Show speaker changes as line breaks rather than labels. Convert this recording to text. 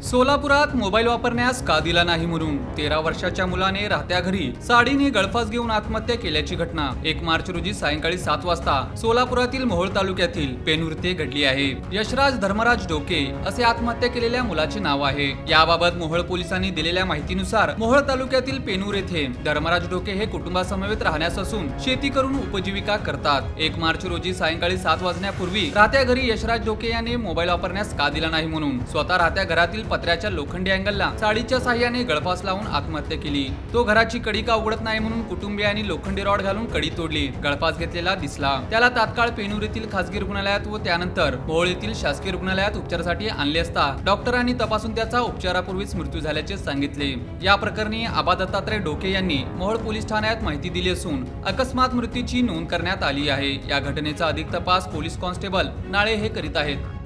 सोलापुरात मोबाईल वापरण्यास का दिला नाही म्हणून 13 वर्षाच्या मुलाने राहत्या घरी साडीने गळफास घेऊन आत्महत्या केल्याची घटना 1 मार्च रोजी सायंकाळी 7 वाजता सोलापुरातील मोहोळ तालुक्यातील पेनूर येथे घडली आहे। यशराज धर्मराज डोके असे आत्महत्या केलेल्या मुलाचे नाव आहे। याबाबत मोहोळ पोलिसांनी दिलेल्या माहितीनुसार मोहोळ तालुक्यातील पेनूर येथे धर्मराज डोके हे कुटुंबासमवेत राहण्यास असून शेती करून उपजीविका करतात। 1 मार्च रोजी सायंकाळी 7 वाजण्यापूर्वी राहत्या घरी यशराज डोके यांनी मोबाईल वापरण्यास का दिला नाही म्हणून स्वतः राहत्या घरातील पत्र्याच्या लोखंडी अँगलला साडीच्या साह्याने गळफास लावून आत्महत्या केली। तो घराची कडी का उघडत नाही म्हणून कुटुंबियांनी लोखंडी रॉड घालून कडी तोडली। गळफास घेतलेला दिसला। त्याला तात्काळ पेनूर येथील खासगी रुग्णालयात व त्यानंतर मोहोळ येथील शासकीय रुग्णालयात उपचारासाठी आणले असता डॉक्टरांनी तपासून त्याचा उपचारापूर्वीच मृत्यू झाल्याचे सांगितले। या प्रकरणी आबा दत्तात्रय डोके यांनी मोहोळ पोलीस ठाण्यात माहिती दिली असून अकस्मात मृत्यूची नोंद करण्यात आली आहे। या घटनेचा अधिक तपास पोलीस कॉन्स्टेबल नाळे हे करीत आहेत।